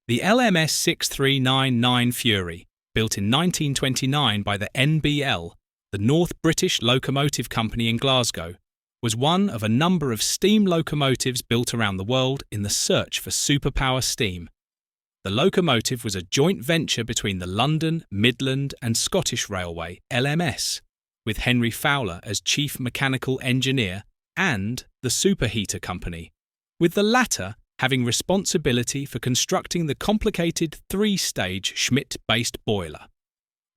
The LMS 6399 Fury, built in 1929 by the NBL, the North British Locomotive Company in Glasgow, was one of a number of steam locomotives built around the world in the search for superpower steam. The locomotive was a joint venture between the London, Midland and Scottish Railway (LMS), with Henry Fowler as chief mechanical engineer, and the Superheater Company, with the latter having responsibility for constructing the complicated three-stage Schmidt-based boiler.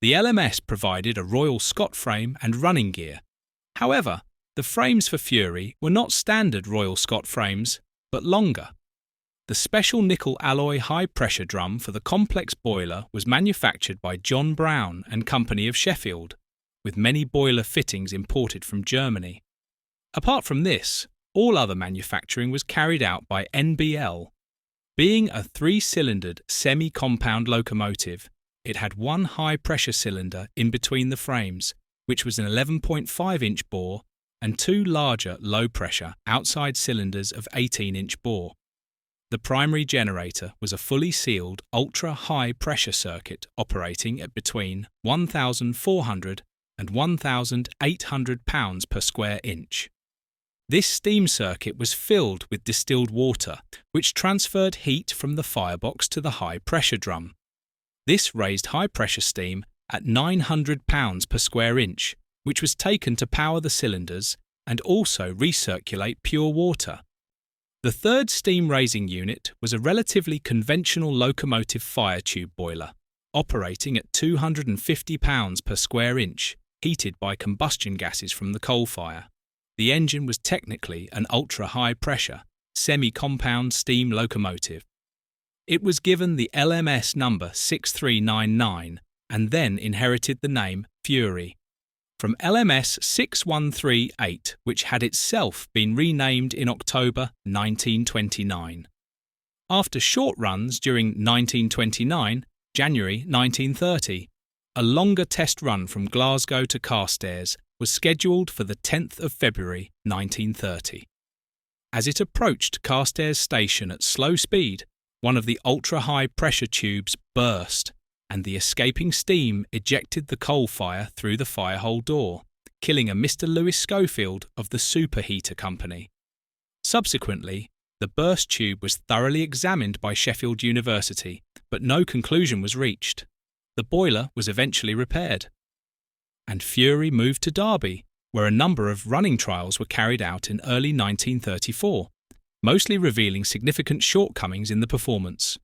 The LMS provided a Royal Scot frame and running gear. However, the frames for Fury were not standard Royal Scot frames, but longer. The special nickel alloy high-pressure drum for the complex boiler was manufactured by John Brown and Company of Sheffield, with many boiler fittings imported from Germany. Apart from this, all other manufacturing was carried out by NBL. Being a three-cylindered semi-compound locomotive, it had one high-pressure cylinder in between the frames, which was an 11.5-inch bore, and two larger low-pressure outside cylinders of 18-inch bore. The primary generator was a fully sealed ultra-high pressure circuit operating at between 1,400 and 1,800 pounds per square inch. This steam circuit was filled with distilled water, which transferred heat from the firebox to the high-pressure drum. This raised high-pressure steam at 900 pounds per square inch, which was taken to power the cylinders and also recirculate pure water. The third steam-raising unit was a relatively conventional locomotive fire tube boiler, operating at 250 pounds per square inch, heated by combustion gases from the coal fire. The engine was technically an ultra-high pressure, semi-compound steam locomotive. It was given the LMS number 6399 and then inherited the name Fury from LMS 6138, which had itself been renamed in October 1929. After short runs during 1929, January 1930, a longer test run from Glasgow to Carstairs was scheduled for the 10th of February 1930. As it approached Carstairs station at slow speed, one of the ultra-high pressure tubes burst, and the escaping steam ejected the coal fire through the firehole door, killing a Mr. Lewis Schofield of the Superheater Company. Subsequently, the burst tube was thoroughly examined by Sheffield University, but no conclusion was reached. The boiler was eventually repaired. And Fury moved to Derby, where a number of running trials were carried out in early 1934, mostly revealing significant shortcomings in the performance.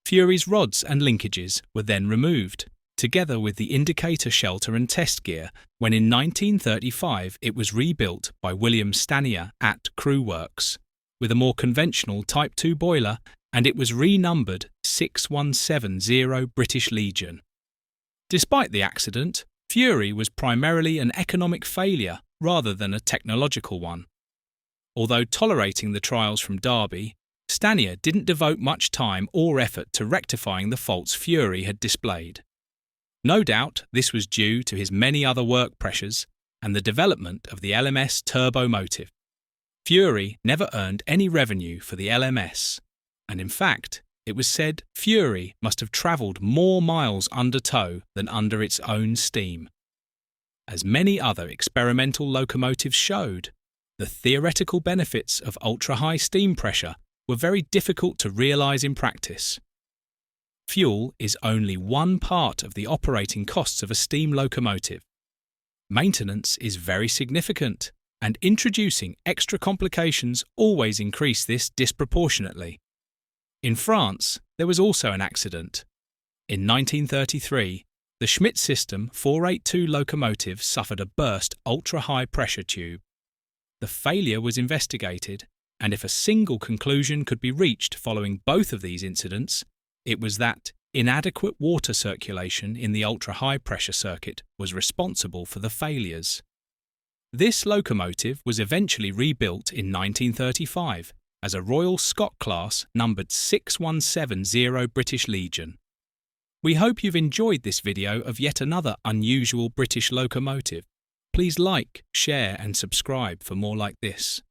Fury's rods and linkages were then removed, together with the indicator shelter and test gear, when in 1935 it was rebuilt by William Stanier at Crew Works, with a more conventional Type 2 boiler, and it was renumbered 6170 British Legion. Despite the accident, Fury was primarily an economic failure rather than a technological one. Although tolerating the trials from Derby, Stanier didn't devote much time or effort to rectifying the faults Fury had displayed. No doubt this was due to his many other work pressures and the development of the LMS turbo motive. Fury never earned any revenue for the LMS, and in fact, it was said Fury must have travelled more miles under tow than under its own steam. As many other experimental locomotives showed, the theoretical benefits of ultra-high steam pressure were very difficult to realise in practice. Fuel is only one part of the operating costs of a steam locomotive. Maintenance is very significant, and introducing extra complications always increase this disproportionately. In France, there was also an accident. In 1933, the Schmidt System 482 locomotive suffered a burst ultra-high pressure tube. The failure was investigated, and if a single conclusion could be reached following both of these incidents, it was that inadequate water circulation in the ultra-high pressure circuit was responsible for the failures. This locomotive was eventually rebuilt in 1935 as a Royal Scot class numbered 6170 British Legion. We hope you've enjoyed this video of yet another unusual British locomotive. Please like, share and subscribe for more like this.